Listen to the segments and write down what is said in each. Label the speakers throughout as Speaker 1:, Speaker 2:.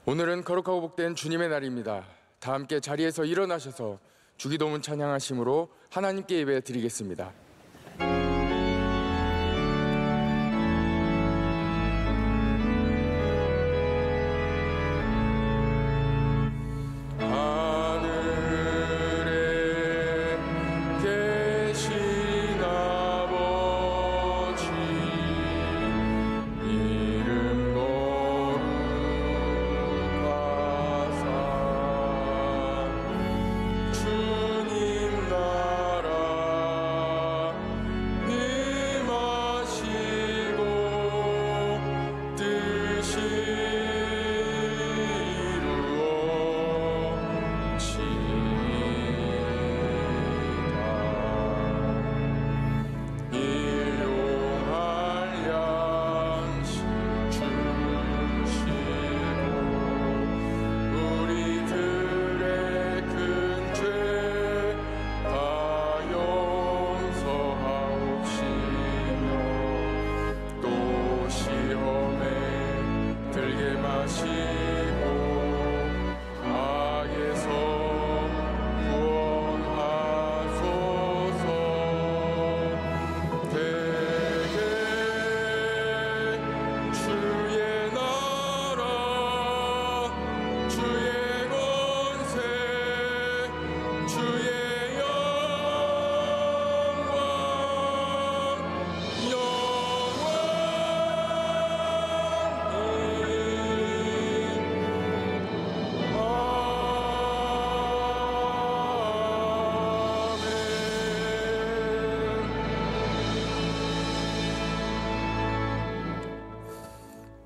Speaker 1: 오늘은 거룩하고 복된 주님의 날입니다. 다 함께 자리에서 일어나셔서 주기도문 찬양하심으로 하나님께 예배 드리겠습니다.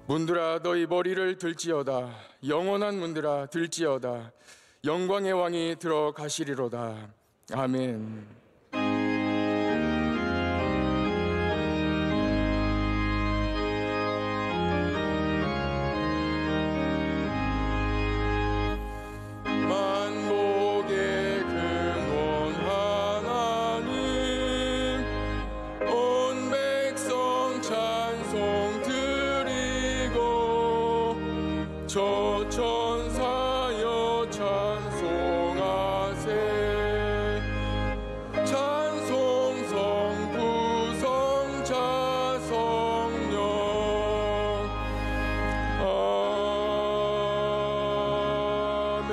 Speaker 1: 문들아 너희 머리를 들지어다. 영원한 문들아 들지어다. 영광의 왕이 들어가시리로다. 아멘. 만복의 근원 하나님, 온 백성 찬송 저 천사여 찬송하세. 찬송 성부 성자 성령. 아멘.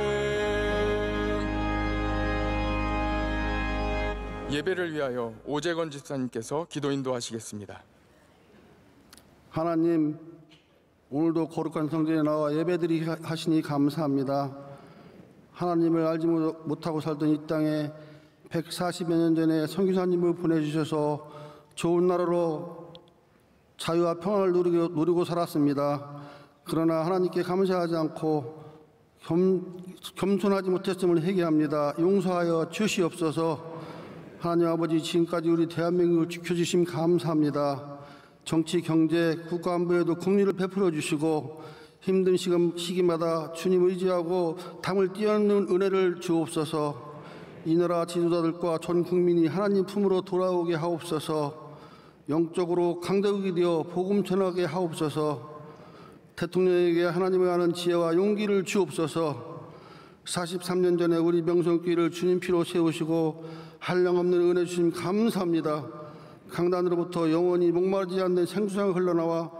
Speaker 1: 예배를 위하여 오재건 집사님께서 기도 인도하시겠습니다.
Speaker 2: 하나님, 오늘도 거룩한 성전에 나와 예배드리 하시니 감사합니다. 하나님을 알지 못하고 살던 이 땅에 140여 년 전에 선교사님을 보내주셔서 좋은 나라로 자유와 평안을 누리고 살았습니다. 그러나 하나님께 감사하지 않고 겸손하지 못했음을 회개합니다. 용서하여 주시옵소서. 하나님 아버지, 지금까지 우리 대한민국을 지켜주심 감사합니다. 정치, 경제, 국가안보에도 국리를 베풀어 주시고 힘든 시기마다 주님 의지하고 담을 뛰어넘는 은혜를 주옵소서. 이 나라 지도자들과 전 국민이 하나님 품으로 돌아오게 하옵소서. 영적으로 강대국이 되어 복음 전하게 하옵소서. 대통령에게 하나님을 아는 지혜와 용기를 주옵소서. 43년 전에 우리 명성교회를 주님 피로 세우시고 한량없는 은혜 주심 감사합니다. 강단으로부터 영원히 목마르지 않는 생수가 흘러나와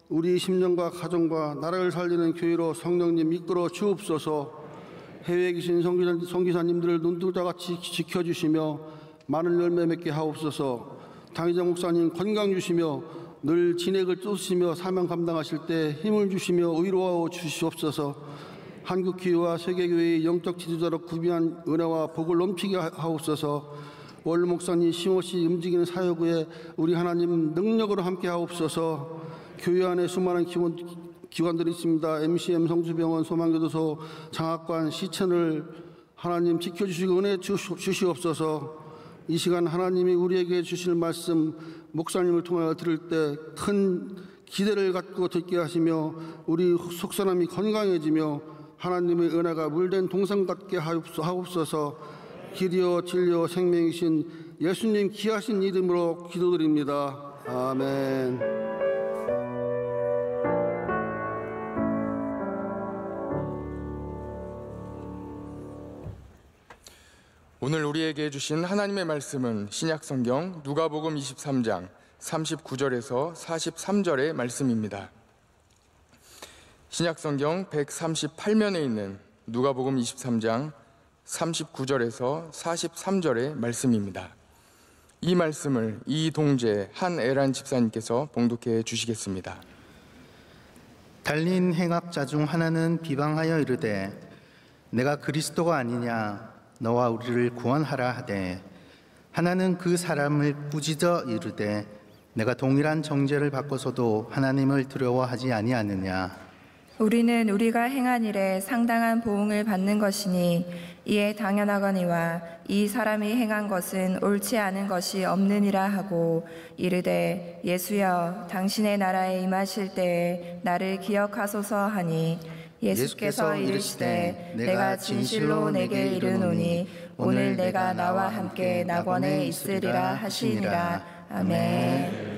Speaker 2: 우리 심령과 가정과 나라를 살리는 교회로 성령님 이끌어 주옵소서. 해외에 계신 선교사님들을 눈두자같이 지켜주시며 많은 열매 맺게 하옵소서. 당의장 목사님 건강 주시며 늘 진액을 쏟으시며 사명 감당하실 때 힘을 주시며 의로하여 주시옵소서. 한국교회와 세계교회의 영적 지도자로 구비한 은혜와 복을 넘치게 하옵소서. 월 목사님 쉼없이 움직이는 사역에 우리 하나님 능력으로 함께 하옵소서. 교회 안에 수많은 기관들이 있습니다. MCM, 성수병원, 소망교도소, 장학관, 시천을 하나님 지켜주시고 은혜 주시옵소서. 이 시간 하나님이 우리에게 주실 말씀 목사님을 통하여 들을 때 큰 기대를 갖고 듣게 하시며 우리 속사람이 건강해지며 하나님의 은혜가 물된 동상 같게 하옵소서. 길이요 진리요 생명이신 예수님 귀하신 이름으로 기도드립니다. 아멘.
Speaker 1: 오늘 우리에게 주신 하나님의 말씀은 신약성경 누가복음 23장 39절에서 43절의 말씀입니다. 신약성경 138면에 있는 누가복음 23장 39절에서 43절의 말씀입니다. 이 말씀을 이동재 한애란 집사님께서 봉독해 주시겠습니다.
Speaker 3: 달린 행악자 중 하나는 비방하여 이르되 내가 그리스도가 아니냐 너와 우리를 구원하라 하되 하나는 그 사람을 꾸짖어 이르되 내가 동일한 정죄를 받고서도 하나님을 두려워하지 아니하느냐.
Speaker 4: 우리는 우리가 행한 일에 상당한 보응을 받는 것이니 이에 당연하거니와 이 사람이 행한 것은 옳지 않은 것이 없느니라 하고 이르되 예수여 당신의 나라에 임하실 때에 나를 기억하소서 하니 예수께서 이르시되 내가 진실로 내게 이르노니 오늘 내가 나와 함께 낙원에 있으리라 하시니라. 아멘.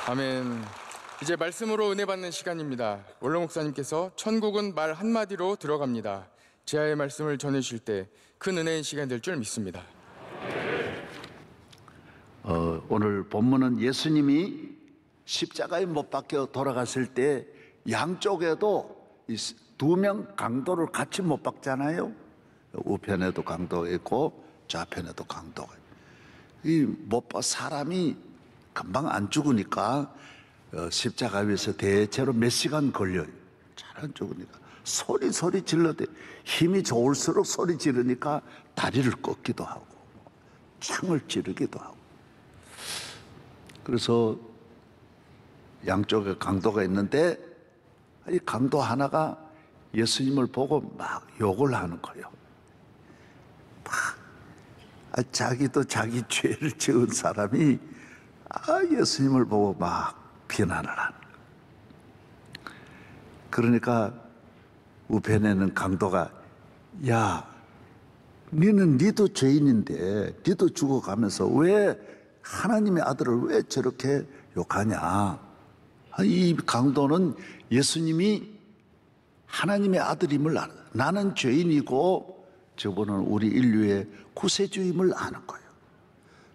Speaker 1: 아멘. 이제 말씀으로 은혜 받는 시간입니다. 원로 목사님께서 천국은 말 한마디로 들어갑니다. 제아의 말씀을 전해주실 때 큰 은혜인 시간 될 줄 믿습니다.
Speaker 5: 오늘 본문은 예수님이 십자가에 못 박혀 돌아갔을 때 양쪽에도 두 명 강도를 같이 못 박잖아요. 우편에도 강도가 있고 좌편에도 강도가 있고. 이 못 박 사람이 금방 안 죽으니까 십자가 위에서 대체로 몇 시간 걸려요. 잘 안 죽으니까 소리 질러대 힘이 좋을수록 소리 지르니까 다리를 꺾기도 하고 창을 찌르기도 하고. 그래서 양쪽에 강도가 있는데 이 강도 하나가 예수님을 보고 막 욕을 하는 거예요. 자기도 자기 죄를 지은 사람이 예수님을 보고 막 비난을 하는 거예요. 그러니까 우편에는 강도가 야, 니도 죄인인데 니도 죽어가면서 왜 하나님의 아들을 왜 저렇게 욕하냐. 이 강도는 예수님이 하나님의 아들임을 알아. 나는 죄인이고 저분은 우리 인류의 구세주임을 아는 거예요.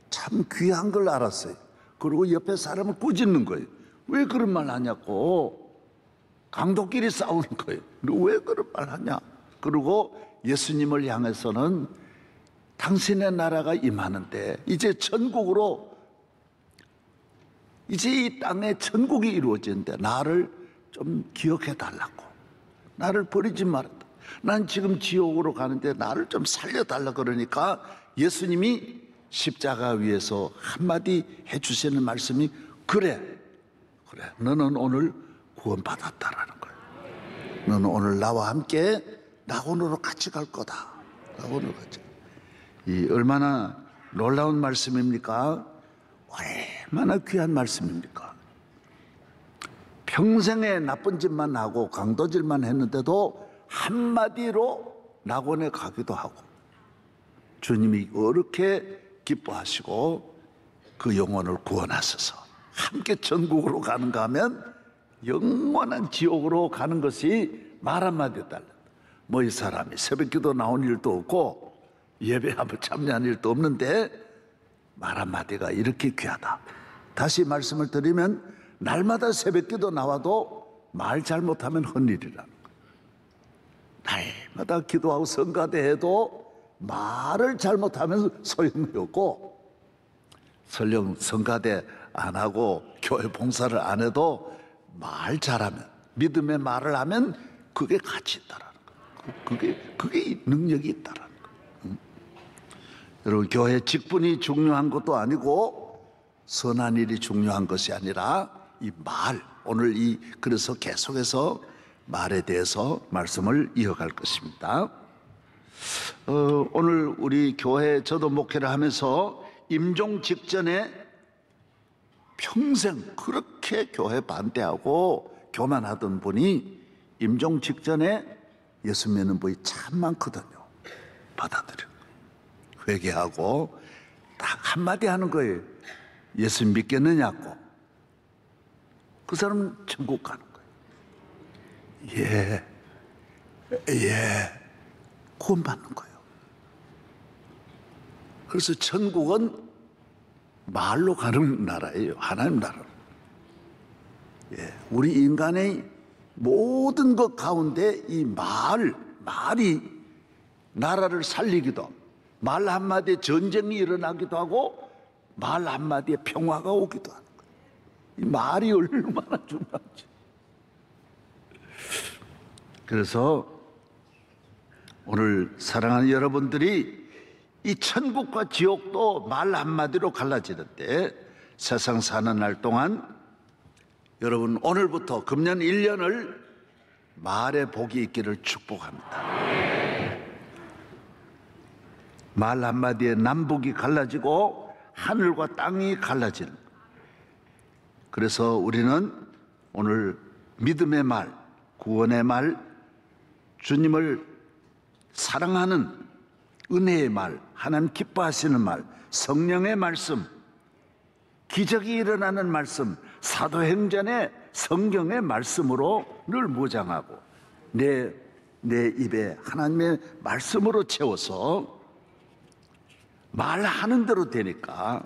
Speaker 5: 참 귀한 걸 알았어요. 그리고 옆에 사람을 꾸짖는 거예요. 왜 그런 말 하냐고. 강도끼리 싸우는 거예요. 왜 그런 말 하냐. 그리고 예수님을 향해서는 당신의 나라가 임하는데 이제 천국으로, 이제 이 땅에 천국이 이루어지는데 나를 좀 기억해 달라고. 나를 버리지 말았다. 난 지금 지옥으로 가는데 나를 좀 살려달라. 그러니까 예수님이 십자가 위에서 한마디 해주시는 말씀이 그래 너는 오늘 구원받았다라는 거예요. 너는 오늘 나와 함께 낙원으로 같이 갈 거다. 낙원으로 같이. 이 얼마나 놀라운 말씀입니까? 얼마나 귀한 말씀입니까? 평생에 나쁜 짓만 하고 강도질만 했는데도 한마디로 낙원에 가기도 하고 주님이 그렇게 기뻐하시고 그 영혼을 구원하셔서 함께 천국으로 가는가 하면 영원한 지옥으로 가는 것이 말 한마디에 달라. 뭐 이 사람이 새벽기도 나온 일도 없고 예배 한번 참여한 일도 없는데 말 한마디가 이렇게 귀하다. 다시 말씀을 드리면 날마다 새벽기도 나와도 말 잘못하면 헛일이라는 거예요. 날마다 기도하고 성가대해도 말을 잘못하면 소용이 없고, 설령 성가대 안 하고 교회 봉사를 안 해도 말 잘하면, 믿음의 말을 하면 그게 가치 있다라는 거예요. 그게 능력이 있다라는 거예요. 여러분, 교회 직분이 중요한 것도 아니고 선한 일이 중요한 것이 아니라 이 말, 오늘 그래서 계속해서 말에 대해서 말씀을 이어갈 것입니다. 오늘 우리 교회 저도 목회를 하면서 임종 직전에 평생 그렇게 교회 반대하고 교만하던 분이 임종 직전에 예수 믿는 분이 참 많거든요. 받아들여. 회개하고 딱 한마디 하는 거예요. 예수 믿겠느냐고. 그 사람은 천국 가는 거예요. 구원받는 거예요. 그래서 천국은 말로 가는 나라예요. 하나님 나라. 우리 인간의 모든 것 가운데 이 말이 나라를 살리기도 하고, 말 한마디에 전쟁이 일어나기도 하고, 말 한마디에 평화가 오기도 하는 거예요. 이 말이 얼마나 중요한지. 그래서 오늘 사랑하는 여러분들이 이 천국과 지옥도 말 한마디로 갈라지는데, 세상 사는 날 동안 여러분 오늘부터 금년 1년을 말에 복이 있기를 축복합니다. 말 한마디에 남북이 갈라지고 하늘과 땅이 갈라지는. 그래서 우리는 오늘 믿음의 말, 구원의 말, 주님을 사랑하는 은혜의 말, 하나님 기뻐하시는 말, 성령의 말씀, 기적이 일어나는 말씀, 사도행전의 성경의 말씀으로 늘 무장하고 내 입에 하나님의 말씀으로 채워서 말하는 대로 되니까.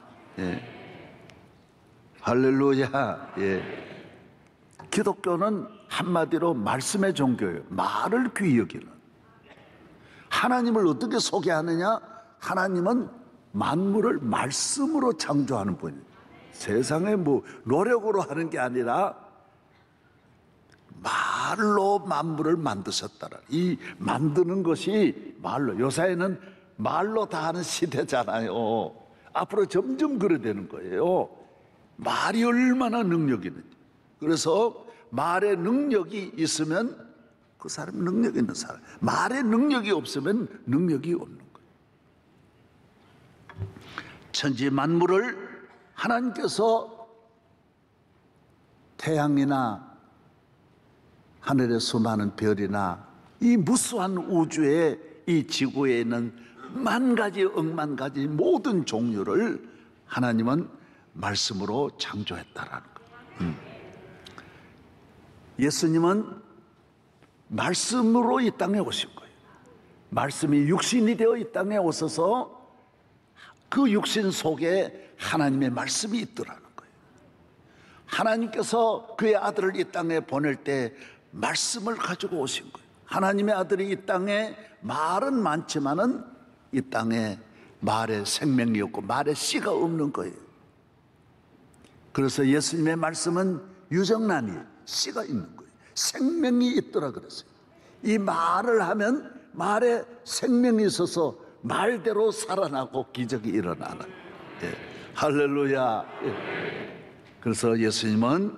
Speaker 5: 할렐루야. 기독교는 한마디로 말씀의 종교예요. 말을 귀히 여기는. 하나님을 어떻게 소개하느냐? 하나님은 만물을 말씀으로 창조하는 분이에요. 세상에 뭐 노력으로 하는 게 아니라 말로 만물을 만드셨다라. 이 만드는 것이 말로. 요새는 말로 다 하는 시대잖아요. 앞으로 점점 그래 되는 거예요. 말이 얼마나 능력이 있는지. 그래서 말의 능력이 있으면 그 사람 능력 있는 사람. 말의 능력이 없으면 능력이 없는 거예요. 천지 만물을 하나님께서 태양이나 하늘의 수많은 별이나 이 무수한 우주에, 이 지구에 있는 만 가지 억만 가지 모든 종류를 하나님은 말씀으로 창조했다라는 거예요. 예수님은 말씀으로 이 땅에 오신 거예요. 말씀이 육신이 되어 이 땅에 오셔서 그 육신 속에 하나님의 말씀이 있더라는 거예요. 하나님께서 그의 아들을 이 땅에 보낼 때 말씀을 가지고 오신 거예요. 하나님의 아들이 이 땅에 말은 많지만은 이 땅에 말에 생명이 없고 말에 씨가 없는 거예요. 그래서 예수님의 말씀은 유정란이 씨가 있는 거예요. 생명이 있더라 그랬어요. 이 말을 하면 말에 생명이 있어서 말대로 살아나고 기적이 일어나는. 할렐루야. 그래서 예수님은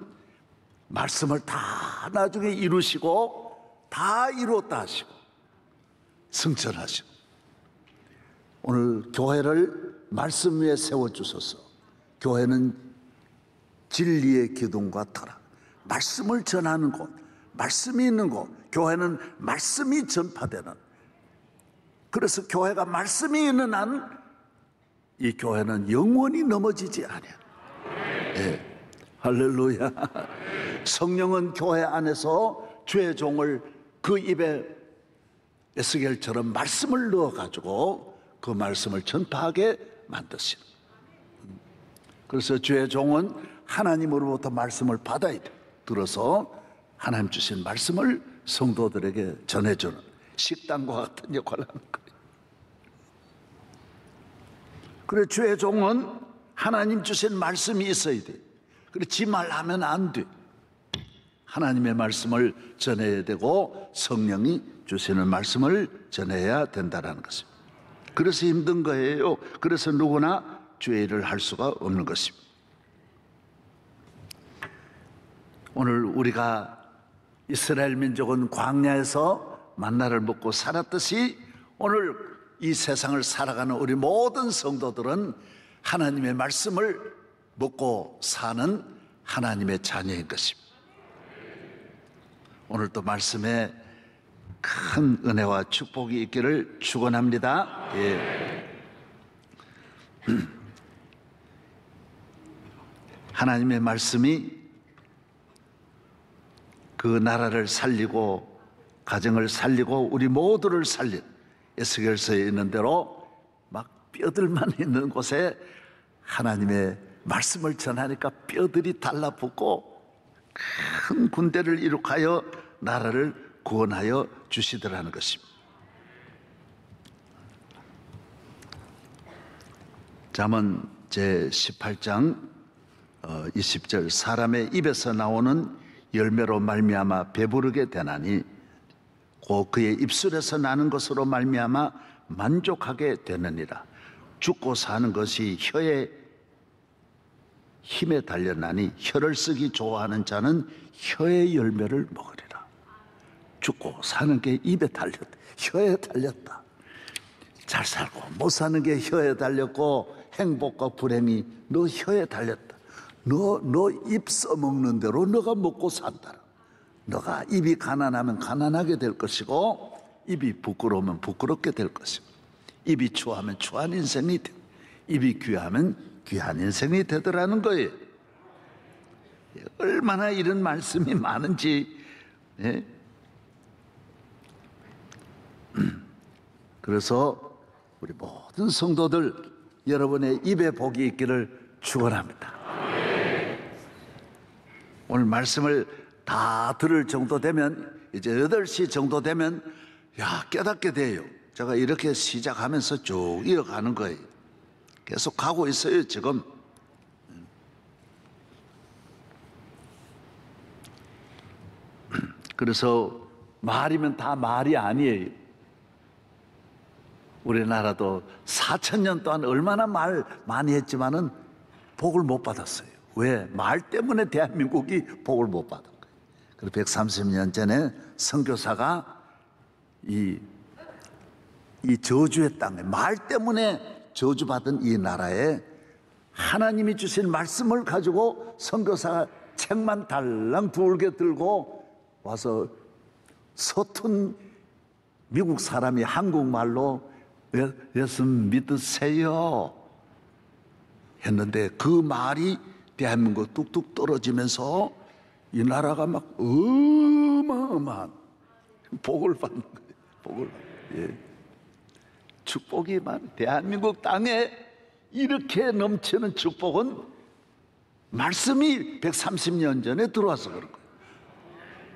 Speaker 5: 말씀을 다 나중에 이루시고 다 이루었다 하시고 승천하시고 오늘 교회를 말씀 위에 세워주셔서 교회는 진리의 기둥과 터라, 말씀을 전하는 곳, 말씀이 있는 곳, 교회는 말씀이 전파되는. 그래서 교회가 말씀이 있는 한 이 교회는 영원히 넘어지지 않아요. 할렐루야. 성령은 교회 안에서 주의 종을 그 입에 에스겔처럼 말씀을 넣어가지고 그 말씀을 전파하게 만드시는. 그래서 주의 종은 하나님으로부터 말씀을 받아야 돼. 들어서 하나님 주신 말씀을 성도들에게 전해주는 식당과 같은 역할을 하는 거예요. 그래, 주의 종은 하나님 주신 말씀이 있어야 돼. 그래, 지 말하면 안 돼. 하나님의 말씀을 전해야 되고 성령이 주시는 말씀을 전해야 된다는 것입니다. 그래서 힘든 거예요. 그래서 누구나 주의 일을 할 수가 없는 것입니다. 오늘 우리가 이스라엘 민족은 광야에서 만나를 먹고 살았듯이 오늘 이 세상을 살아가는 우리 모든 성도들은 하나님의 말씀을 먹고 사는 하나님의 자녀인 것입니다. 오늘 또 말씀에 큰 은혜와 축복이 있기를 축원합니다. 예. 하나님의 말씀이 그 나라를 살리고 가정을 살리고 우리 모두를 살린 에스겔서에 있는 대로 막 뼈들만 있는 곳에 하나님의 말씀을 전하니까 뼈들이 달라붙고 큰 군대를 이룩하여 나라를 구원하여 주시더라는 것입니다. 잠언 제18장 20절 사람의 입에서 나오는 열매로 말미암아 배부르게 되나니 곧 그의 입술에서 나는 것으로 말미암아 만족하게 되느니라. 죽고 사는 것이 혀의 힘에 달렸나니 혀를 쓰기 좋아하는 자는 혀의 열매를 먹으리라. 죽고 사는 게 입에 달렸다. 혀에 달렸다. 잘 살고 못 사는 게 혀에 달렸고 행복과 불행이 너 혀에 달렸다. 너 입 써먹는 대로 너가 먹고 산다. 너가 입이 가난하면 가난하게 될 것이고 입이 부끄러우면 부끄럽게 될 것이고 입이 추하면 추한 인생이 되고 입이 귀하면 귀한 인생이 되더라는 거예요. 얼마나 이런 말씀이 많은지. 예? 그래서 우리 모든 성도들 여러분의 입에 복이 있기를 축원합니다. 오늘 말씀을 다 들을 정도 되면 이제 8시 정도 되면 깨닫게 돼요. 제가 이렇게 시작하면서 쭉 이어가는 거예요. 계속 가고 있어요 지금. 그래서 말이면 다 말이 아니에요. 우리나라도 4,000년 동안 얼마나 말 많이 했지만은 복을 못 받았어요. 왜? 말 때문에 대한민국이 복을 못 받은 거예요. 그래서 130년 전에 선교사가 이 저주의 땅에 말 때문에 저주받은 이 나라에 하나님이 주신 말씀을 가지고 선교사가 책만 달랑 두을게 들고 와서 서툰 미국 사람이 한국말로 예수 믿으세요 했는데 그 말이 대한민국 뚝뚝 떨어지면서 이 나라가 막 어마어마한 복을 받는 거예요. 복을. 예. 축복이 많은 대한민국 땅에 이렇게 넘치는 축복은 말씀이 130년 전에 들어와서 그런 거예요.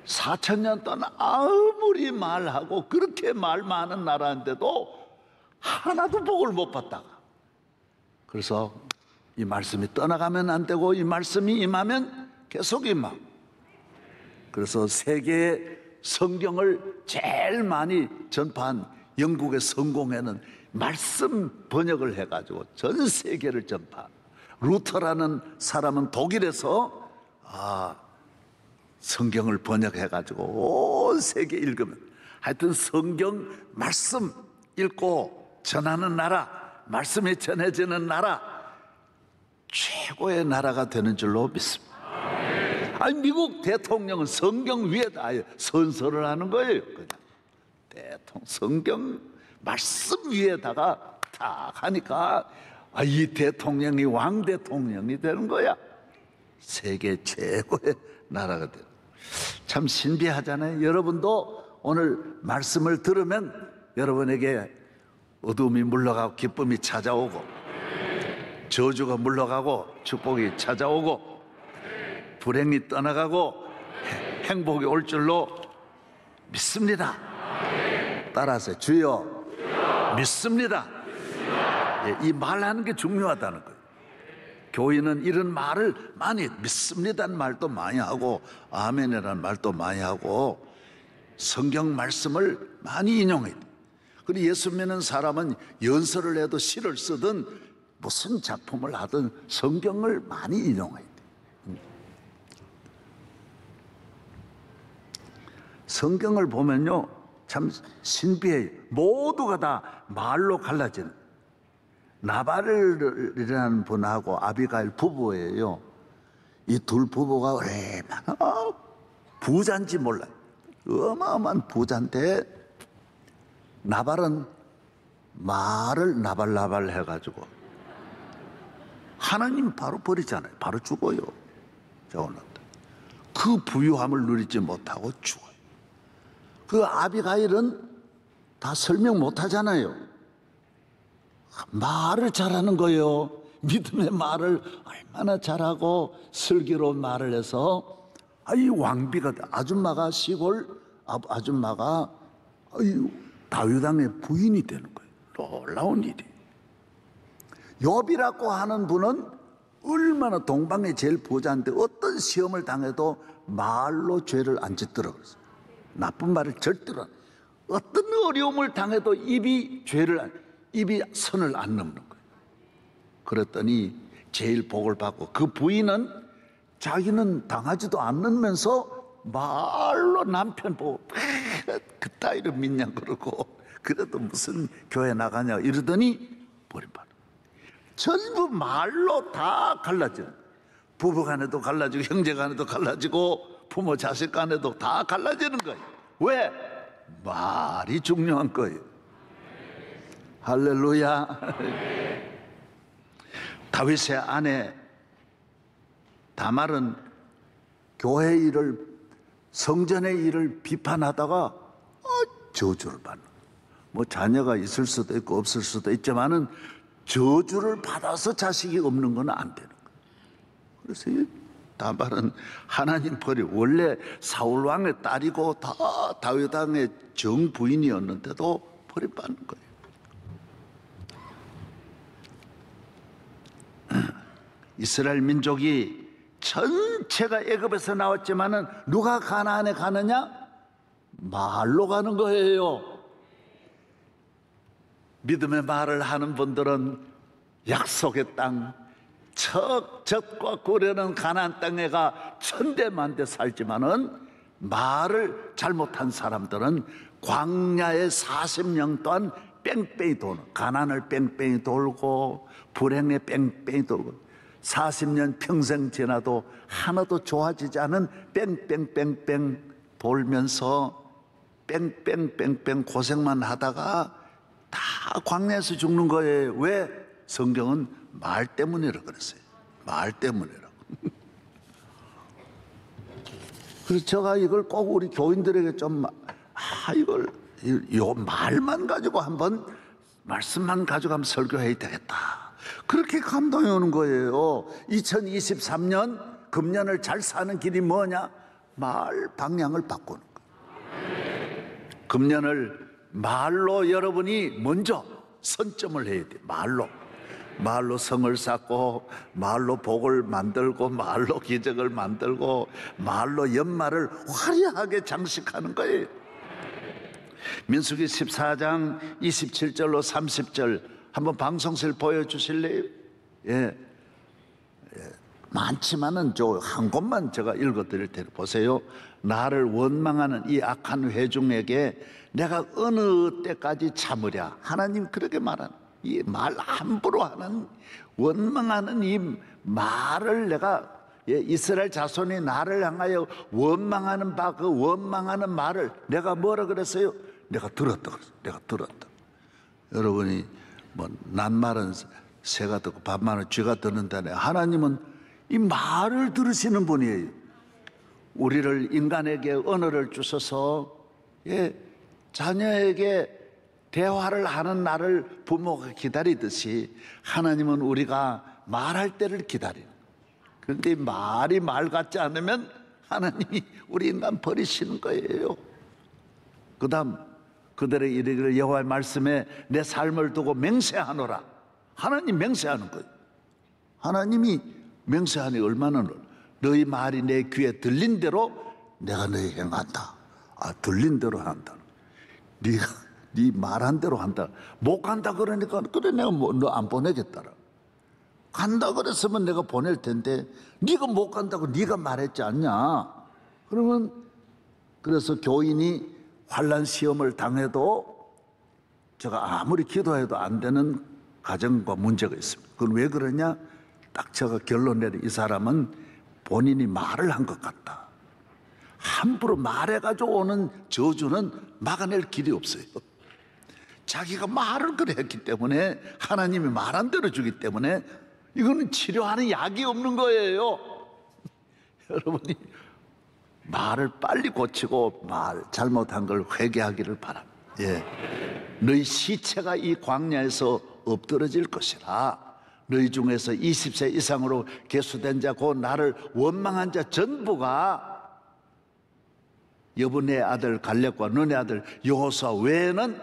Speaker 5: 4,000년 동안 아무리 말하고 그렇게 말 많은 나라인데도 하나도 복을 못 받다가 그래서 이 말씀이 떠나가면 안 되고 이 말씀이 임하면 계속 임하고 그래서 세계의 성경을 제일 많이 전파한 영국의 성공회는 말씀 번역을 해가지고 전 세계를 전파. 루터라는 사람은 독일에서 성경을 번역해가지고 온 세계 읽으면 하여튼 성경 말씀 읽고 전하는 나라, 말씀이 전해지는 나라 최고의 나라가 되는 줄로 믿습니다. 아니 미국 대통령은 성경 위에다 선서를 하는 거예요. 그냥 대통령 성경 말씀 위에다가 딱 하니까 이 대통령이 왕 대통령이 되는 거야. 세계 최고의 나라가 돼요. 참 신비하잖아요. 여러분도 오늘 말씀을 들으면 여러분에게 어둠이 물러가고 기쁨이 찾아오고 저주가 물러가고 축복이 찾아오고 불행이 떠나가고 행복이 올 줄로 믿습니다. 따라서 주여 믿습니다. 이 말하는 게 중요하다는 거예요. 교인은 이런 말을 많이 믿습니다는 말도 많이 하고 아멘이라는 말도 많이 하고 성경 말씀을 많이 인용해야 돼요. 그리고 예수 믿는 사람은 연설을 해도 시를 쓰든 무슨 작품을 하든 성경을 많이 인용해야 돼요. 성경을 보면요 참 신비해요. 모두가 다 말로 갈라진 나발이라는 분하고 아비가일 부부예요. 이 둘 부부가 얼마나 부자인지 몰라요. 어마어마한 부자인데 나발은 말을 나발나발 해가지고 하나님 바로 버리잖아요. 바로 죽어요. 그 부유함을 누리지 못하고 죽어요. 그 아비가일은 다 설명 못하잖아요. 말을 잘하는 거예요. 믿음의 말을 얼마나 잘하고 슬기로운 말을 해서 이 왕비가 아줌마가 시골 아줌마가 다윗 왕의 부인이 되는 거예요. 놀라운 일이. 욥이라고 하는 분은 얼마나 동방의 제일 부자인데 어떤 시험을 당해도 말로 죄를 안 짓더라고요. 나쁜 말을 절대로 안. 어떤 어려움을 당해도 입이 선을 안 넘는 거예요. 그랬더니 제일 복을 받고 그 부인은 자기는 당하지도 않으면서 말로 남편 보고 그따위로 믿냐 그러고 그래도 무슨 교회 나가냐 이러더니 버림받아. 전부 말로 다 갈라지는, 부부 간에도 갈라지고 형제 간에도 갈라지고 부모 자식 간에도 다 갈라지는 거예요. 왜? 말이 중요한 거예요. 할렐루야. 다윗의 아내 다말은 교회 일을, 성전의 일을 비판하다가 저주를 받는, 뭐 자녀가 있을 수도 있고 없을 수도 있지만은 저주를 받아서 자식이 없는 건 안 되는 거예요. 그래서 다말은 하나님 버리, 원래 사울 왕의 딸이고 다 다윗 왕의 정부인이었는데도 버림받는 거예요. 이스라엘 민족이 전체가 애굽에서 나왔지만은 누가 가나안에 가느냐? 말로 가는 거예요. 믿음의 말을 하는 분들은 약속의 땅, 젖과 꿀이는 가나안 땅에 가 천대만대 살지만은 말을 잘못한 사람들은 광야에 40년 동안 뺑뺑이 도는, 가난을 뺑뺑이 돌고 불행에 뺑뺑이 돌고 40년 평생 지나도 하나도 좋아지지 않은 뺑뺑뺑뺑 돌면서 뺑뺑뺑뺑 고생만 하다가 다 광야에서 죽는 거예요. 왜? 성경은 말 때문이라고 그랬어요. 말 때문이라고. 그래서 제가 이걸 꼭 우리 교인들에게 좀 요 말만 가지고 한번, 말씀만 가지고 한번 설교해야 되겠다, 그렇게 감동이 오는 거예요. 2023년 금년을 잘 사는 길이 뭐냐? 말 방향을 바꾸는 거예요. 금년을 말로 여러분이 먼저 선점을 해야 돼요. 말로 성을 쌓고, 말로 복을 만들고, 말로 기적을 만들고, 말로 연말을 화려하게 장식하는 거예요. 민수기 14장 27절로 30절 한번 방송실 보여주실래요? 예. 많지만은 저 한 곳만 제가 읽어드릴 테니 보세요. 나를 원망하는 이 악한 회중에게 내가 어느 때까지 참으랴. 하나님 그렇게 말하는, 이 말 함부로 하는, 원망하는 이 말을 내가, 이스라엘 자손이 나를 향하여 원망하는 바, 그 원망하는 말을 내가 뭐라 그랬어요? 내가 들었다 그랬어요. 내가 들었다. 여러분이 뭐 낱말은 새가 듣고 반말은 쥐가 듣는다네. 하나님은 이 말을 들으시는 분이에요. 우리를, 인간에게 언어를 주셔서 자녀에게 대화를 하는 날을 부모가 기다리듯이 하나님은 우리가 말할 때를 기다리는. 그런데 말이 말 같지 않으면 하나님이 우리 인간 버리시는 거예요. 그 다음 그들의 이르기를 여호와의 말씀에 내 삶을 두고 맹세하노라. 하나님 맹세하는 거예요. 하나님이 맹세하니 얼마나 너희 말이 내 귀에 들린 대로 내가 너희 행한다. 들린 대로 한다. 네가 네 말한 대로 한다. 못 간다 그러니까 그래 내가 너 안 보내겠다라. 간다 그랬으면 내가 보낼 텐데 네가 못 간다고 네가 말했지 않냐. 그러면 그래서 교인이 환난 시험을 당해도 제가 아무리 기도해도 안 되는 가정과 문제가 있습니다. 그건 왜 그러냐? 딱 제가 결론 내린, 이 사람은 본인이 말을 한 것 같다. 함부로 말해가지고 오는 저주는 막아낼 길이 없어요. 자기가 말을 그래 했기 때문에, 하나님이 말한 대로 주기 때문에 이거는 치료하는 약이 없는 거예요. 여러분이 말을 빨리 고치고 말 잘못한 걸 회개하기를 바랍니다. 너희 시체가 이 광야에서 엎드러질 것이라. 너희 중에서 20세 이상으로 계수된 자 곧 나를 원망한 자 전부가 여분의 아들 갈렙과 너네 아들 여호수아 외에는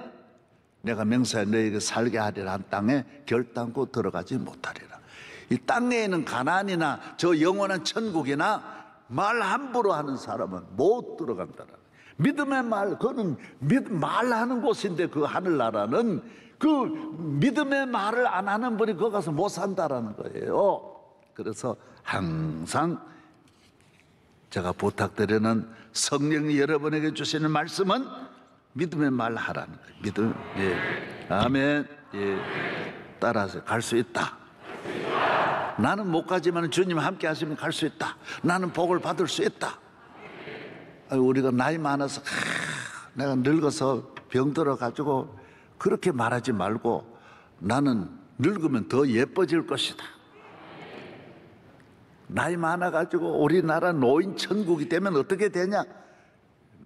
Speaker 5: 내가 맹세하여 너희에게 살게 하리라 한 땅에 결단코 들어가지 못하리라. 이 땅에는 가나안이나 저 영원한 천국이나 말 함부로 하는 사람은 못 들어간다라. 믿음의 말, 그거는 말하는 곳인데, 그 하늘나라는 그 믿음의 말을 안 하는 분이 거기 가서 못 산다라는 거예요. 그래서 항상 제가 부탁드리는 성령이 여러분에게 주시는 말씀은 믿음의 말 하라는 거예요. 믿음. 아멘. 따라서 갈 수 있다. 나는 못 가지만 주님 함께 하시면 갈 수 있다. 나는 복을 받을 수 있다. 우리가 나이 많아서 내가 늙어서 병들어 가지고 그렇게 말하지 말고, 나는 늙으면 더 예뻐질 것이다. 나이 많아 가지고 우리나라 노인 천국이 되면 어떻게 되냐?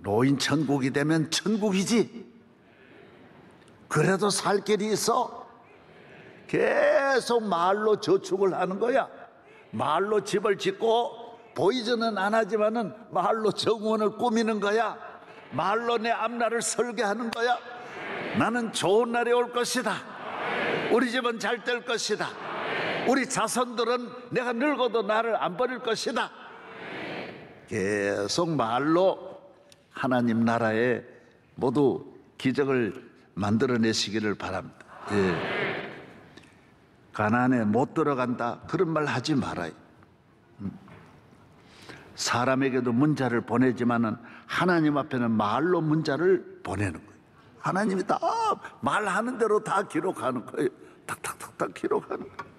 Speaker 5: 노인 천국이 되면 천국이지. 그래도 살 길이 있어. 계속 말로 저축을 하는 거야. 말로 집을 짓고 보이지는 안 하지만은 말로 정원을 꾸미는 거야. 말로 내 앞날을 설계하는 거야. 나는 좋은 날이 올 것이다. 우리 집은 잘 될 것이다. 우리 자손들은 내가 늙어도 나를 안 버릴 것이다. 계속 말로 하나님 나라에 모두 기적을 만들어내시기를 바랍니다. 가나안에 못 들어간다, 그런 말 하지 말아요. 사람에게도 문자를 보내지만은 하나님 앞에는 말로 문자를 보내는 거예요. 하나님이 다 말하는 대로 다 기록하는 거예요. 탁탁탁탁 기록하는 거예요.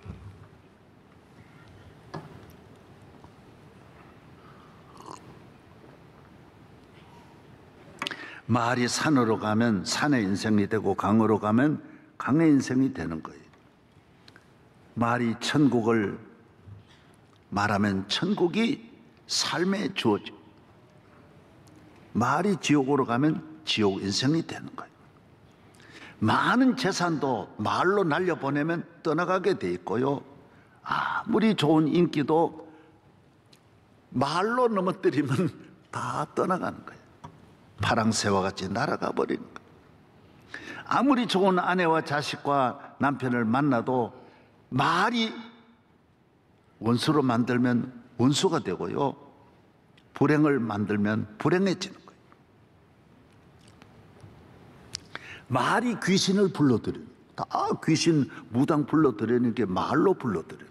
Speaker 5: 말이 산으로 가면 산의 인생이 되고 강으로 가면 강의 인생이 되는 거예요. 말이 천국을 말하면 천국이 삶에 주어져. 말이 지옥으로 가면 지옥 인생이 되는 거예요. 많은 재산도 말로 날려보내면 떠나가게 돼 있고요. 아무리 좋은 인기도 말로 넘어뜨리면 다 떠나가는 거예요. 파랑새와 같이 날아가 버리는 거예요. 아무리 좋은 아내와 자식과 남편을 만나도 말이 원수로 만들면 원수가 되고요, 불행을 만들면 불행해지는 거예요. 말이 귀신을 불러들여요. 다 귀신 무당 불러들이는 게 말로 불러들여요.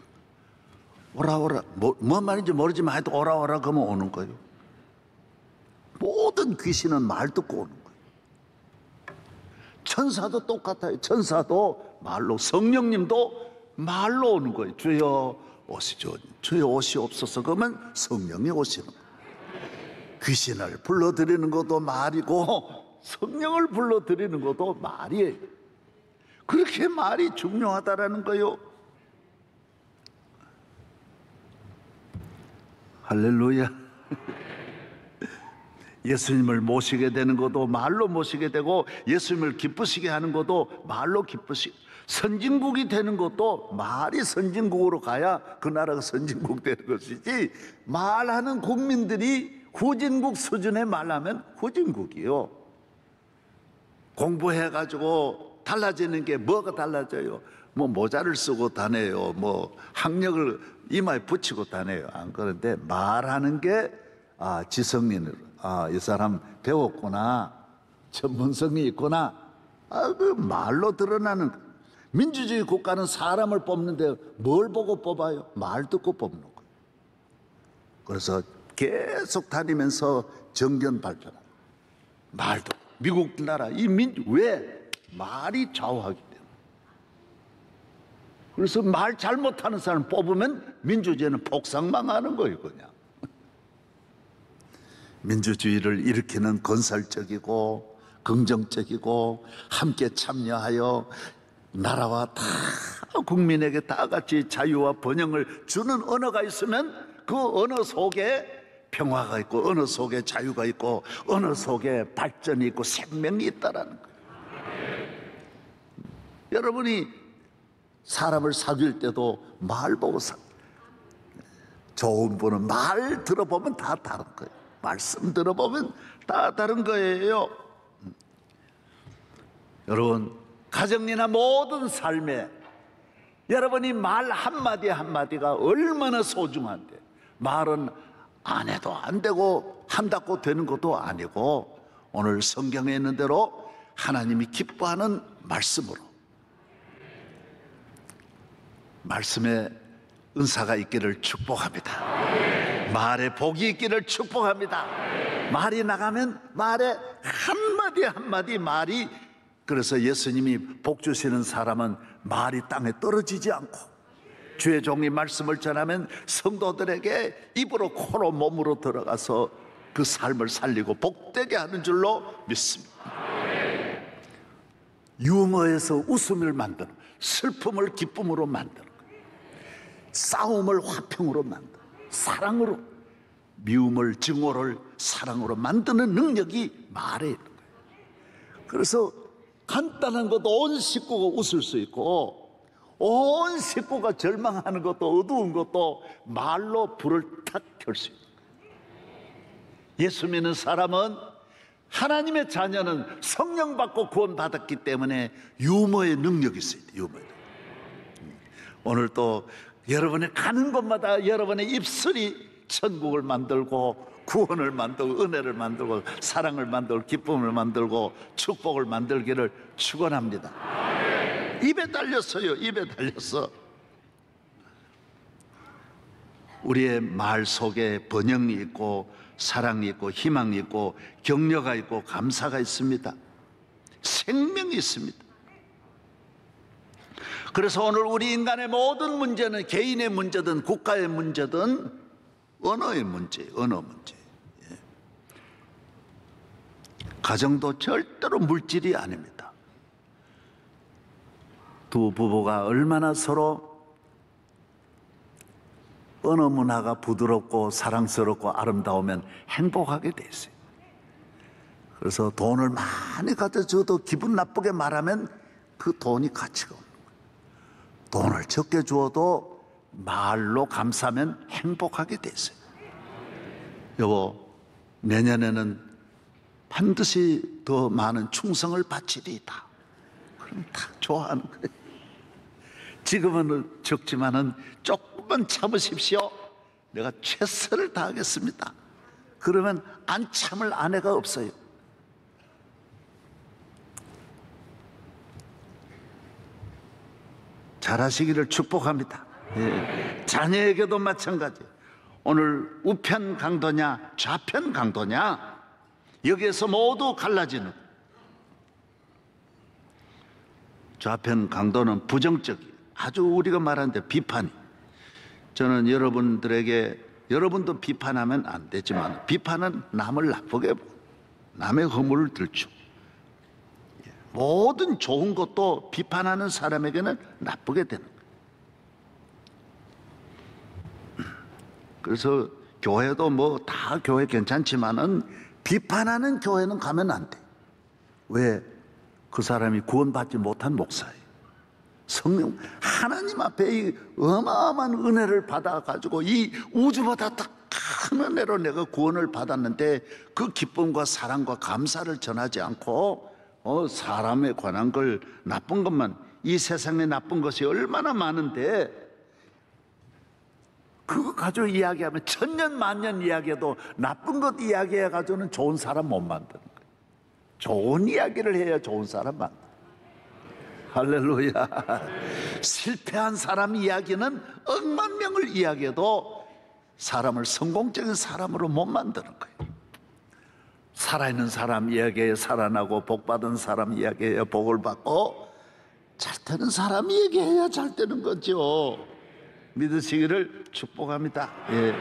Speaker 5: 오라 오라, 뭔 말인지 모르지만 하여튼 오라 오라 그러면 오는 거예요. 모든 귀신은 말 듣고 오는 거예요. 천사도 똑같아요. 천사도 말로, 성령님도 말로 오는 거예요. 주여 오시죠. 주여 오시옵소서. 그러면 성령이 오시는 거예요. 귀신을 불러들이는 것도 말이고 성령을 불러들이는 것도 말이에요. 그렇게 말이 중요하다라는 거예요. 할렐루야. 예수님을 모시게 되는 것도 말로 모시게 되고, 예수님을 기쁘시게 하는 것도 말로 기쁘시게, 선진국이 되는 것도 말이 선진국으로 가야 그 나라가 선진국 되는 것이지, 말하는 국민들이 후진국 수준의 말하면 후진국이요. 공부해가지고 달라지는 게 뭐가 달라져요? 뭐 모자를 쓰고 다녀요, 뭐 학력을 이마에 붙이고 다녀요. 안 그런데 말하는 게 지성인으로, 이 사람 배웠구나, 전문성이 있구나, 그 말로 드러나는. 민주주의 국가는 사람을 뽑는데 뭘 보고 뽑아요? 말 듣고 뽑는 거예요. 그래서 계속 다니면서 정견 발표라. 말도 미국 나라 이 왜 말이 좌우하기 때문에. 그래서 말 잘못하는 사람 뽑으면 민주주의는 폭삭망하는 거예요, 그냥. 민주주의를 일으키는 건설적이고 긍정적이고 함께 참여하여 나라와 다 국민에게 다 같이 자유와 번영을 주는 언어가 있으면 그 언어 속에 평화가 있고 언어 속에 자유가 있고 언어 속에 발전이 있고 생명이 있다라는 거예요. 여러분이 사람을 사귈 때도 말 보고 좋은 분은 말 들어보면 다 다른 거예요. 말씀 들어보면 다 다른 거예요. 여러분, 가정이나 모든 삶에 여러분이 말 한마디 한마디가 얼마나 소중한데, 말은 안 해도 안 되고 한다고 되는 것도 아니고, 오늘 성경에 있는 대로 하나님이 기뻐하는 말씀으로, 말씀에 은사가 있기를 축복합니다. 말에 복이 있기를 축복합니다. 말이 나가면 말에 한마디 한마디 말이, 그래서 예수님이 복 주시는 사람은 말이 땅에 떨어지지 않고, 주의 종이 말씀을 전하면 성도들에게 입으로 코로 몸으로 들어가서 그 삶을 살리고 복되게 하는 줄로 믿습니다. 유머에서 웃음을 만드는, 슬픔을 기쁨으로 만드는, 싸움을 화평으로 만드는, 사랑으로, 미움을 증오를 사랑으로 만드는 능력이 말에 있는 거예요. 그래서 간단한 것도 온 식구가 웃을 수 있고, 온 식구가 절망하는 것도, 어두운 것도 말로 불을 탁 켤 수 있는 거예요. 예수 믿는 사람은, 하나님의 자녀는 성령 받고 구원받았기 때문에 유머의 능력이 있어요. 유머의 능력. 오늘 또 여러분이 가는 곳마다 여러분의 입술이 천국을 만들고 구원을 만들고 은혜를 만들고 사랑을 만들고 기쁨을 만들고 축복을 만들기를 축원합니다. 입에 달렸어요. 입에 달렸어. 우리의 말 속에 번영이 있고 사랑이 있고 희망이 있고 격려가 있고 감사가 있습니다. 생명이 있습니다. 그래서 오늘 우리 인간의 모든 문제는, 개인의 문제든 국가의 문제든 언어의 문제, 언어 문제. 가정도 절대로 물질이 아닙니다. 두 부부가 얼마나 서로 언어 문화가 부드럽고 사랑스럽고 아름다우면 행복하게 돼 있어요. 그래서 돈을 많이 가져줘도 기분 나쁘게 말하면 그 돈이 가치가 없는 거예요. 돈을 적게 주어도 말로 감사하면 행복하게 돼 있어요. 여보, 내년에는 반드시 더 많은 충성을 바치리이다. 그럼 다 좋아하는 거예요. 지금은 적지만은 조금만 참으십시오. 내가 최선을 다하겠습니다. 그러면 안 참을 아내가 없어요. 잘하시기를 축복합니다. 예. 자녀에게도 마찬가지. 오늘 우편 강도냐 좌편 강도냐, 여기에서 모두 갈라지는. 좌편 강도는 부정적이에요. 아주 우리가 말하는데 비판이. 저는 여러분들에게, 여러분도 비판하면 안 되지만 비판은 남을 나쁘게 보고 남의 허물을 들추고, 모든 좋은 것도 비판하는 사람에게는 나쁘게 되는 거예요. 그래서 교회도 뭐 다 교회 괜찮지만은 비판하는 교회는 가면 안 돼. 왜? 그 사람이 구원받지 못한 목사예요. 성령, 하나님 앞에 이 어마어마한 은혜를 받아가지고 이 우주보다 더 큰 은혜로 내가 구원을 받았는데 그 기쁨과 사랑과 감사를 전하지 않고 사람에 관한 걸, 나쁜 것만, 이 세상에 나쁜 것이 얼마나 많은데 그거 가지고 이야기하면 천년 만년 이야기해도 나쁜 것 이야기해가지고는 좋은 사람 못 만드는 거예요. 좋은 이야기를 해야 좋은 사람 만든다. 할렐루야. 실패한 사람 이야기는 억만 명을 이야기해도 사람을 성공적인 사람으로 못 만드는 거예요. 살아있는 사람 이야기에 살아나고 복받은 사람 이야기에 복을 받고 잘 되는 사람 얘기해야 잘 되는 거죠. 믿으시기를 축복합니다. 예.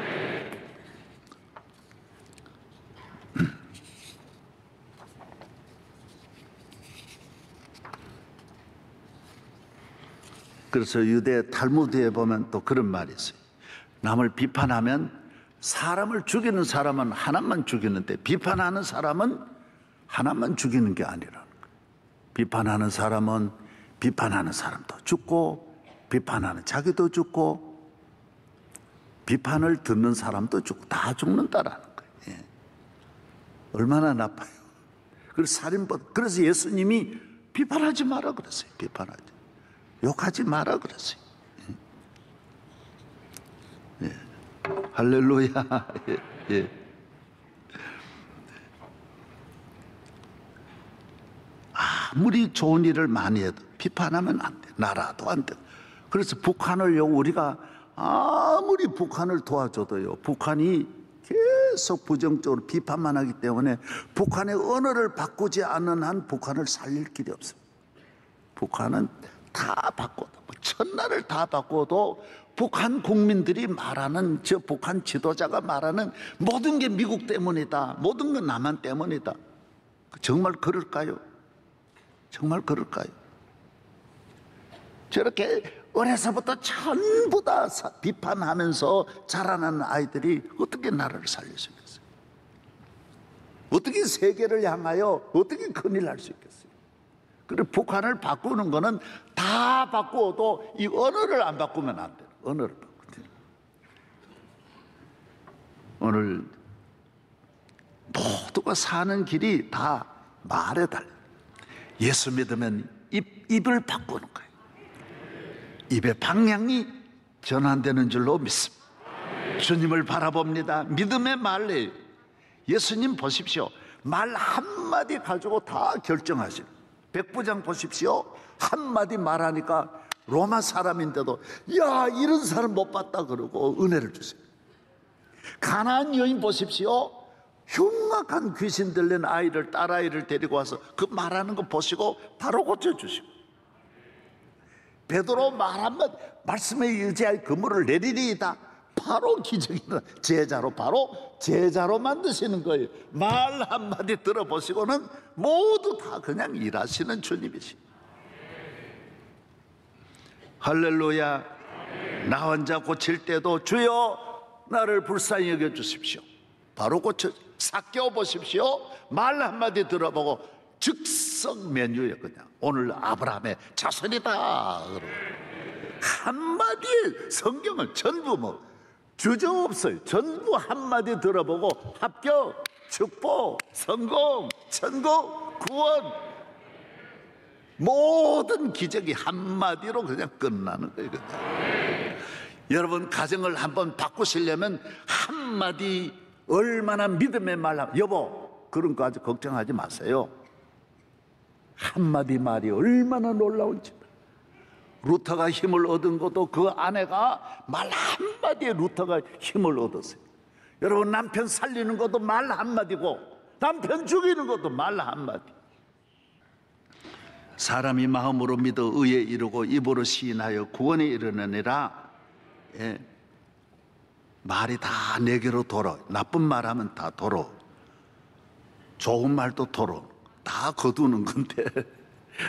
Speaker 5: 그래서 유대 탈무드에 보면 또 그런 말이 있어요. 남을 비판하면 사람을 죽이는 사람은 하나만 죽이는데 비판하는 사람은 하나만 죽이는 게 아니라는 거예요. 비판하는 사람은 비판하는 사람도 죽고 비판하는 자기도 죽고 비판을 듣는 사람도 죽고 다 죽는다라는 거예요. 예. 얼마나 나빠요. 그래서 예수님이 비판하지 마라 그랬어요. 비판하지. 욕하지 마라 그랬어요. 예. 할렐루야. 예. 예. 아무리 좋은 일을 많이 해도 비판하면 안 돼. 나라도 안 돼. 그래서 북한을요, 우리가 아무리 북한을 도와줘도요, 북한이 계속 부정적으로 비판만 하기 때문에 북한의 언어를 바꾸지 않는 한 북한을 살릴 길이 없어요. 북한은 다 바꿔도, 첫날을 다 바꿔도 북한 국민들이 말하는, 저 북한 지도자가 말하는 모든 게 미국 때문이다, 모든 건 남한 때문이다. 정말 그럴까요? 정말 그럴까요? 저렇게 어려서부터 전부 다 비판하면서 자라나는 아이들이 어떻게 나라를 살릴 수 있겠어요? 어떻게 세계를 향하여 어떻게 큰일 날 수 있겠어요? 그리고 북한을 바꾸는 거는 다 바꾸어도 이 언어를 안 바꾸면 안 돼요. 언어를 바꾸면. 오늘 모두가 사는 길이 다 말에 달려요. 예수 믿으면 입을 바꾸는 거예요. 입의 방향이 전환되는 줄로 믿습니다. 주님을 바라봅니다. 믿음의 말이에요. 예수님 보십시오. 말 한마디 가지고 다 결정하시는. 백부장 보십시오. 한마디 말하니까 로마 사람인데도 야, 이런 사람 못 봤다 그러고 은혜를 주세요. 가나안 여인 보십시오. 흉악한 귀신 들린 아이를, 딸아이를 데리고 와서 그 말하는 거 보시고 바로 고쳐주시고, 베드로 말 한마디, 말씀에 의지할 그물을 내리리이다, 바로 기적이 일어나 제자로, 바로 제자로 만드시는 거예요. 말 한마디 들어보시고는 모두 다 그냥 일하시는 주님이시. 할렐루야. 나 혼자 고칠 때도 주여 나를 불쌍히 여겨주십시오, 바로 고쳐. 삭개오 보십시오. 말 한마디 들어보고 즉석 메뉴에 그냥 오늘 아브라함의 자손이다 그러고 한마디에 성경을 전부 뭐 주저없어요. 전부 한마디 들어보고 합격, 축복, 성공, 천국, 구원, 모든 기적이 한마디로 그냥 끝나는 거예요. 여러분 가정을 한번 바꾸시려면 한마디, 얼마나 믿음의 말, 여보 그런 거 아주 걱정하지 마세요. 한마디 말이 얼마나 놀라운지. 루터가 힘을 얻은 것도 그 아내가 말 한마디에 루터가 힘을 얻었어요. 여러분 남편 살리는 것도 말 한마디고 남편 죽이는 것도 말 한마디. 사람이 마음으로 믿어 의에 이르고 입으로 시인하여 구원에 이르느니라. 예. 말이 다 내게로 돌아. 나쁜 말하면 다 돌아. 좋은 말도 돌아. 다 거두는 건데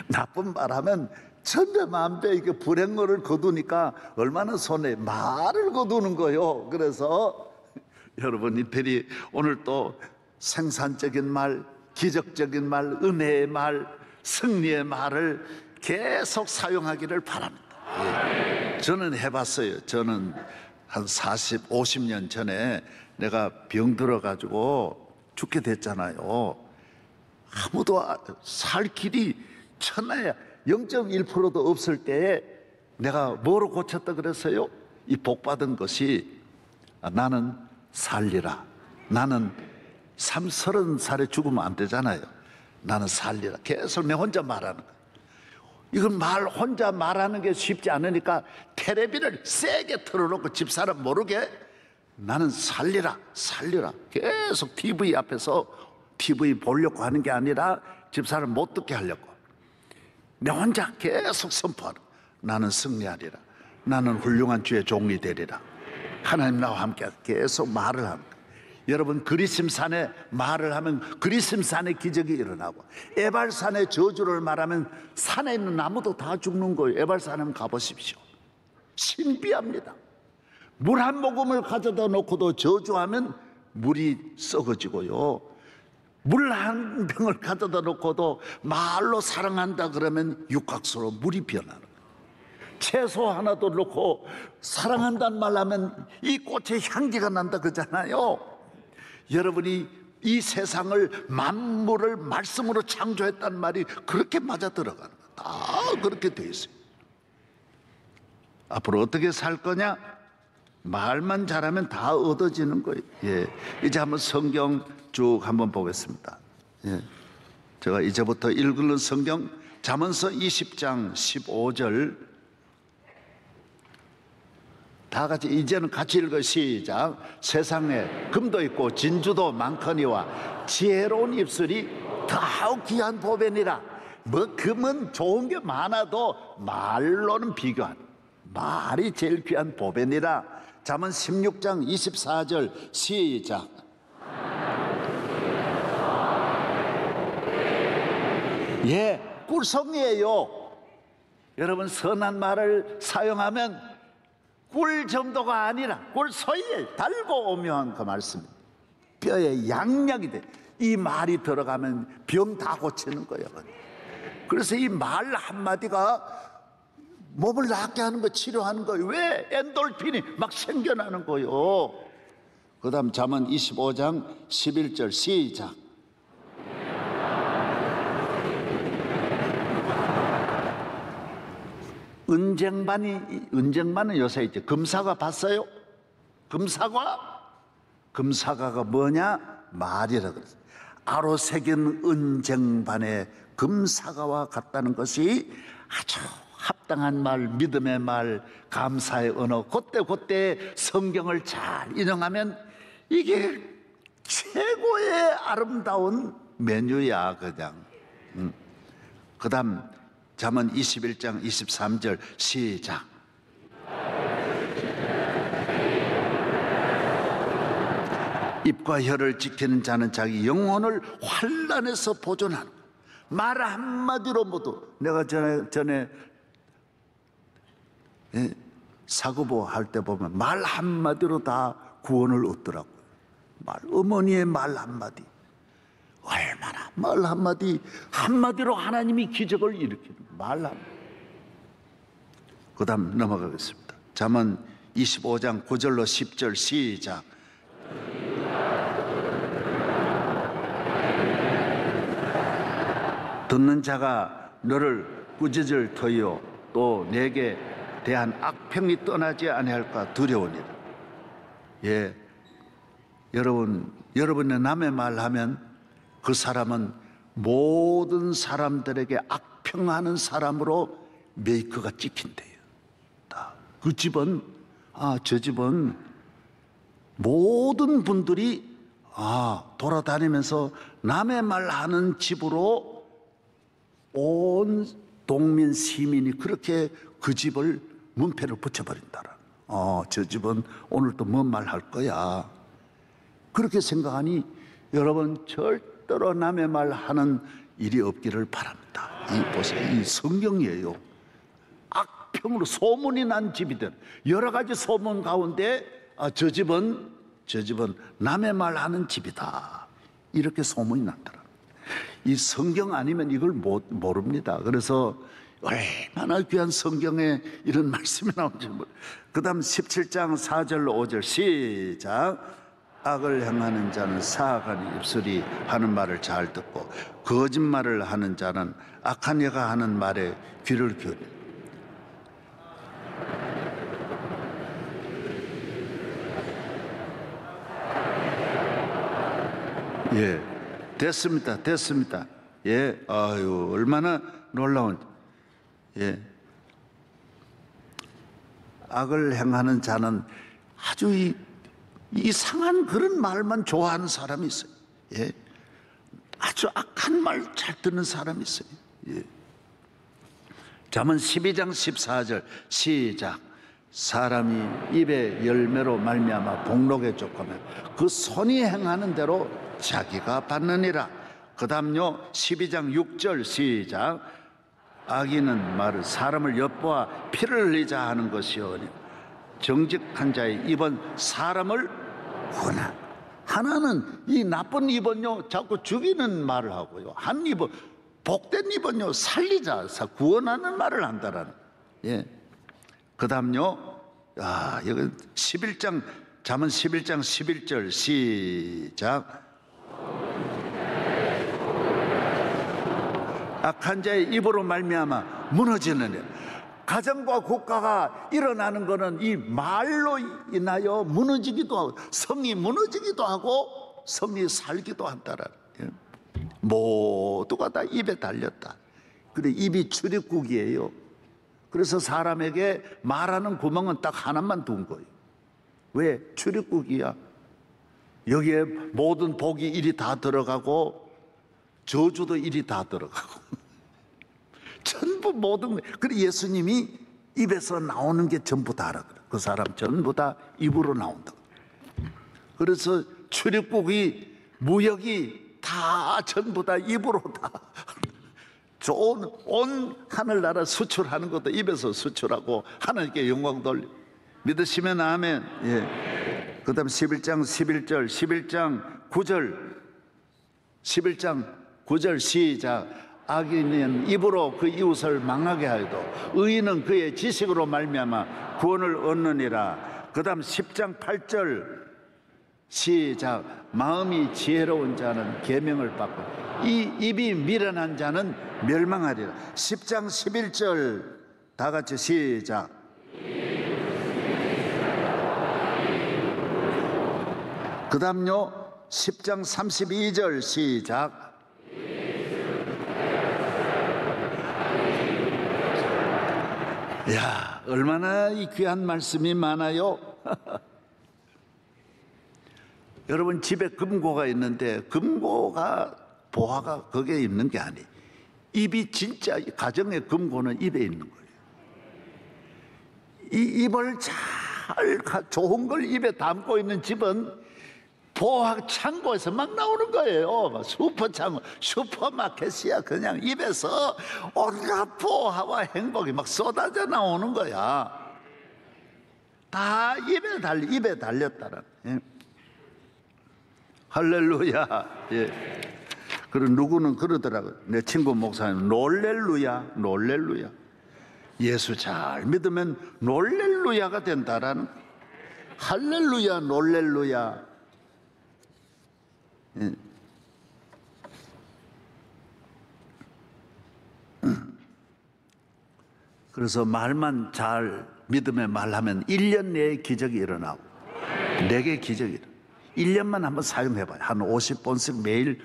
Speaker 5: 나쁜 말하면 천배만배 이게 불행어를 거두니까 얼마나 손해. 말을 거두는 거요. 그래서 여러분 이들이 오늘 또 생산적인 말, 기적적인 말, 은혜의 말, 승리의 말을 계속 사용하기를 바랍니다. 예. 저는 해봤어요. 저는 한 40, 50년 전에 내가 병 들어가지고 죽게 됐잖아요. 아무도 살 길이 천하야 0.1%도 없을 때에 내가 뭐로 고쳤다 그랬어요? 이 복받은 것이 나는 살리라. 나는 30살에 죽으면 안 되잖아요. 나는 살리라. 계속 내 혼자 말하는 거예요. 이건 혼자 말하는 게 쉽지 않으니까 텔레비를 세게 틀어놓고 집사람 모르게 나는 살리라, 살리라. 계속 TV 앞에서 TV 보려고 하는 게 아니라 집사람 못 듣게 하려고. 내 혼자 계속 선포하는. 나는 승리하리라. 나는 훌륭한 주의 종이 되리라. 하나님 나와 함께 계속 말을 하는 거예요. 여러분 그리심산에 말을 하면 그리심산에 기적이 일어나고, 에발산의 저주를 말하면 산에 있는 나무도 다 죽는 거예요. 에발산에 가보십시오. 신비합니다. 물 한 모금을 가져다 놓고도 저주하면 물이 썩어지고요. 물 한 병을 가져다 놓고도 말로 사랑한다 그러면 육각수로 물이 변하는 거예요. 채소 하나도 넣고 사랑한다는 말 하면 이 꽃에 향기가 난다 그러잖아요. 여러분이 이 세상을 만물을 말씀으로 창조했다는 말이 그렇게 맞아 들어가는 거예요. 다 그렇게 돼 있어요. 앞으로 어떻게 살 거냐? 말만 잘하면 다 얻어지는 거예요. 예. 이제 한번 성경 쭉 한번 보겠습니다. 예. 제가 이제부터 읽는 성경 잠언서 20장 15절 다 같이 이제는 같이 읽어 시작. 세상에 금도 있고 진주도 많거니와 지혜로운 입술이 더욱 귀한 보배니라. 뭐 금은 좋은 게 많아도 말로는 비교한 말이 제일 귀한 보배니라. 잠언 16장 24절 시작. 예, 꿀송이에요. 여러분 선한 말을 사용하면 꿀 정도가 아니라 꿀소리에 달고 오묘한 그 말씀, 뼈에 양약이 돼. 이 말이 들어가면 병 다 고치는 거예요. 그래서 이 말 한마디가 몸을 낫게 하는 거, 치료하는 거예요. 왜? 엔돌핀이 막 생겨나는 거예요. 그 다음 잠언 25장 11절 시작. 은쟁반은 요새 이제 금사과 봤어요? 금사과가 뭐냐? 말이라 그랬어요. 아로 새긴 은쟁반의 금사과와 같다는 것이 아주 합당한 말, 믿음의 말, 감사의 언어, 그때 성경을 잘 인용하면 이게 최고의 아름다운 메뉴야 그냥. 그 다음 잠언 21장 23절 시작. 입과 혀를 지키는 자는 자기 영혼을 환난에서 보존하는 말 한마디로 모두. 내가 전에 사고보 할 때 보면 말 한마디로 다 구원을 얻더라고요. 어머니의 말 한마디, 얼마나 말 한마디로 하나님이 기적을 일으키는 말 한마디. 그 다음 넘어가겠습니다. 잠언 25장 9절로 10절 시작. 듣는 자가 너를 꾸짖을 터이요 또 내게 대한 악평이 떠나지 아니할까 두려우니라. 예, 여러분의 남의 말하면 그 사람은 모든 사람들에게 악평하는 사람으로 메이크가 찍힌대요. 그 집은 저 집은 모든 분들이 돌아다니면서 남의 말하는 집으로 온 동민 시민이 그렇게 그 집을 문패를 붙여버린다라. 저 집은 오늘 또 뭔 말 할 거야. 그렇게 생각하니 여러분 절대로 남의 말 하는 일이 없기를 바랍니다. 이 성경이에요. 악평으로 소문이 난 집이든 여러 가지 소문 가운데 저 집은 남의 말 하는 집이다. 이렇게 소문이 났더라. 이 성경 아니면 이걸 모릅니다. 그래서 얼마나 귀한 성경에 이런 말씀이 나오는지. 그 다음 17장 4절로 5절 시작. 악을 행하는 자는 사악한 입술이 하는 말을 잘 듣고 거짓말을 하는 자는 악한 이가 하는 말에 귀를 기울여. 예, 됐습니다. 예, 아유, 얼마나 놀라운. 예, 악을 행하는 자는 아주 이상한 그런 말만 좋아하는 사람이 있어요. 예, 아주 악한 말 잘 듣는 사람이 있어요. 예. 잠언 12장 14절 시작. 사람이 입의 열매로 말미암아 복록에 족하며 그 손이 행하는 대로 자기가 받느니라. 그 다음요 12장 6절 시작. 악인은 말을 사람을 엿보아 피를 흘리자 하는 것이오니 정직한 자의 입은 사람을 구원하. 하나는 이 나쁜 입은요 자꾸 죽이는 말을 하고요, 한 입은 복된 입은요 살리자, 구원하는 말을 한다라는. 예. 그다음요, 여기 11장 잠언 11장 11절 시작. 악한 자의 입으로 말미암아 무너지느니라. 가정과 국가가 일어나는 것은 이 말로 인하여 무너지기도 하고, 성이 무너지기도 하고 성이 살기도 한다라. 모두가 다 입에 달렸다. 그래, 입이 출입국이에요. 그래서 사람에게 말하는 구멍은 딱 하나만 둔 거예요. 왜? 출입국이야. 여기에 모든 복이 이리 다 들어가고 저주도 이리 다 들어가고 전부 모든 거. 그래, 예수님이 입에서 나오는 게 전부 다라 그래. 그 사람 전부 다 입으로 나온다. 그래서 출입국이, 무역이 다 전부 다 입으로 다. 좋은 온 하늘나라 수출하는 것도 입에서 수출하고 하나님께 영광 돌려. 믿으시면 아멘. 예. 그 다음 11장 11절 11장 9절 11장 9절 시작. 악인은 입으로 그 이웃을 망하게 하여도 의인은 그의 지식으로 말미암아 구원을 얻느니라. 그 다음 10장 8절 시작. 마음이 지혜로운 자는 계명을 받고 이 입이 미련한 자는 멸망하리라. 10장 11절 다 같이 시작. 그 다음요 10장 32절 시작. 야, 얼마나 이 귀한 말씀이 많아요. 여러분, 집에 금고가 있는데 금고가, 보화가 거기에 있는 게 아니에요. 입이 진짜, 가정의 금고는 입에 있는 거예요. 이 입을 잘 좋은 걸 입에 담고 있는 집은 보화 창고에서 막 나오는 거예요. 슈퍼창고, 슈퍼마켓이야. 그냥 입에서 온갖 보화와 행복이 막 쏟아져 나오는 거야. 다 입에 달렸다는. 예. 할렐루야. 예. 그런 누구는 그러더라고요. 내 친구 목사님, 놀렐루야, 놀렐루야. 예수 잘 믿으면 놀렐루야가 된다라는. 할렐루야, 놀렐루야. 예. 그래서 말만 잘 믿음의 말하면 1년 내에 기적이 일어나고, 내게 기적이 일어나. 1년만 한번 사용해봐요. 한 50번씩 매일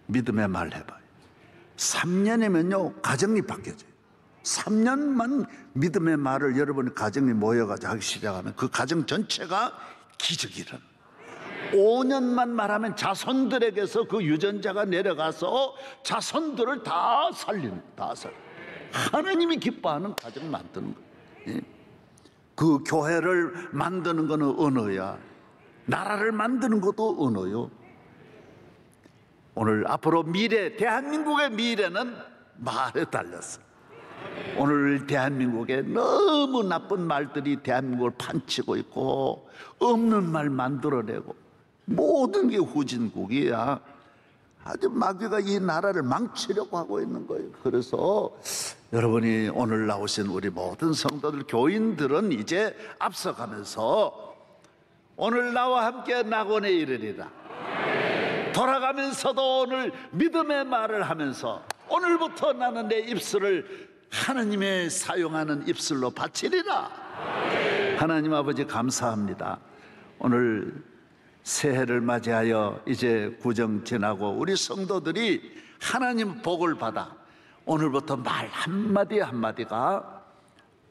Speaker 5: 믿음의 말 해봐요. 3년이면요 가정이 바뀌어져요. 3년만 믿음의 말을 여러분의 가정이 모여가지고 하기 시작하면 그 가정 전체가 기적이 일어나. 5년만 말하면 자손들에게서 그 유전자가 내려가서 자손들을 다 살리는, 다 살려. 하나님이 기뻐하는 가정 만드는 거예요. 그 교회를 만드는 거는 언어야. 나라를 만드는 것도 언어요. 오늘 앞으로 미래, 대한민국의 미래는 말에 달렸어. 오늘 대한민국에 너무 나쁜 말들이 대한민국을 판치고 있고, 없는 말 만들어내고, 모든 게 후진국이야. 아주 마귀가 이 나라를 망치려고 하고 있는 거예요. 그래서 여러분이 오늘 나오신 우리 모든 성도들, 교인들은 이제 앞서가면서 오늘 나와 함께 낙원에 이르리라. 돌아가면서도 오늘 믿음의 말을 하면서 오늘부터 나는 내 입술을 하나님의 사용하는 입술로 바치리라. 하나님 아버지 감사합니다. 오늘 새해를 맞이하여 이제 구정 지나고 우리 성도들이 하나님 복을 받아 오늘부터 말 한마디 한마디가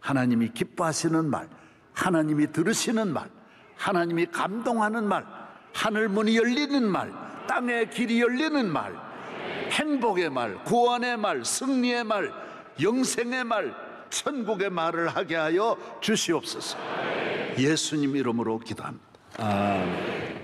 Speaker 5: 하나님이 기뻐하시는 말, 하나님이 들으시는 말, 하나님이 감동하는 말, 하늘 문이 열리는 말, 땅의 길이 열리는 말, 행복의 말, 구원의 말, 승리의 말, 영생의 말, 천국의 말을 하게 하여 주시옵소서. 예수님 이름으로 기도합니다. 아멘.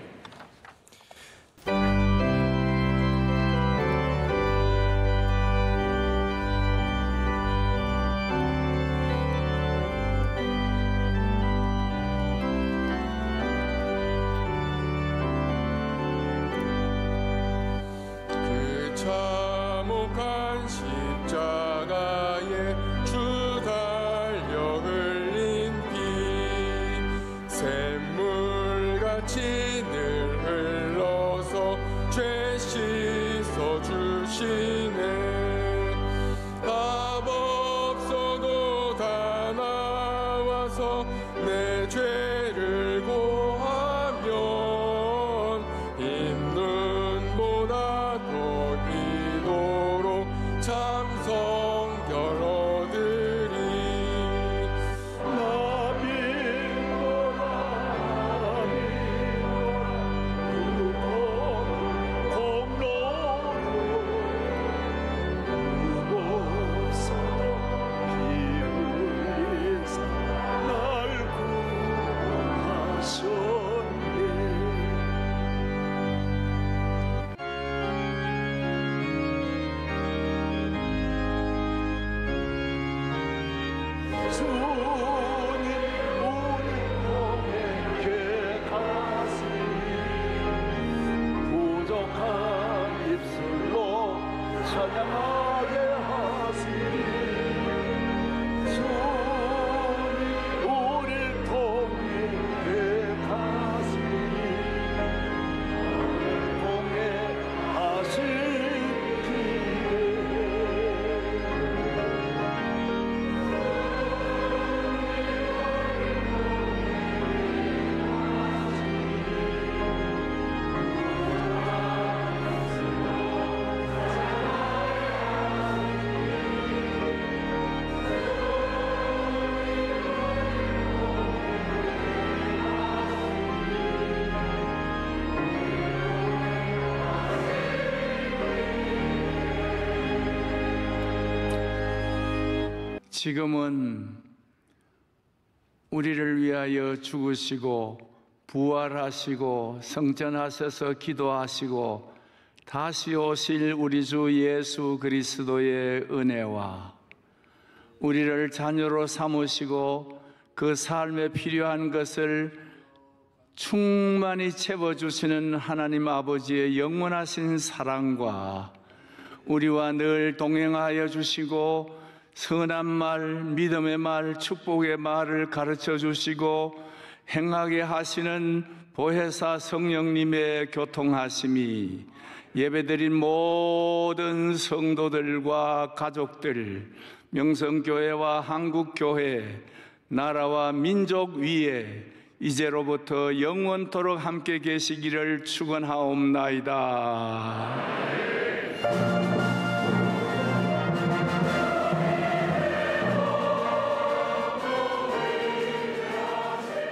Speaker 6: 지금은 우리를 위하여 죽으시고 부활하시고 성전하셔서 기도하시고 다시 오실 우리 주 예수 그리스도의 은혜와 우리를 자녀로 삼으시고 그 삶에 필요한 것을 충만히 채워주시는 하나님 아버지의 영원하신 사랑과 우리와 늘 동행하여 주시고 선한 말, 믿음의 말, 축복의 말을 가르쳐 주시고 행하게 하시는 보혜사 성령님의 교통하심이 예배드린 모든 성도들과 가족들, 명성교회와 한국교회, 나라와 민족 위에 이제로부터 영원토록 함께 계시기를 축원하옵나이다.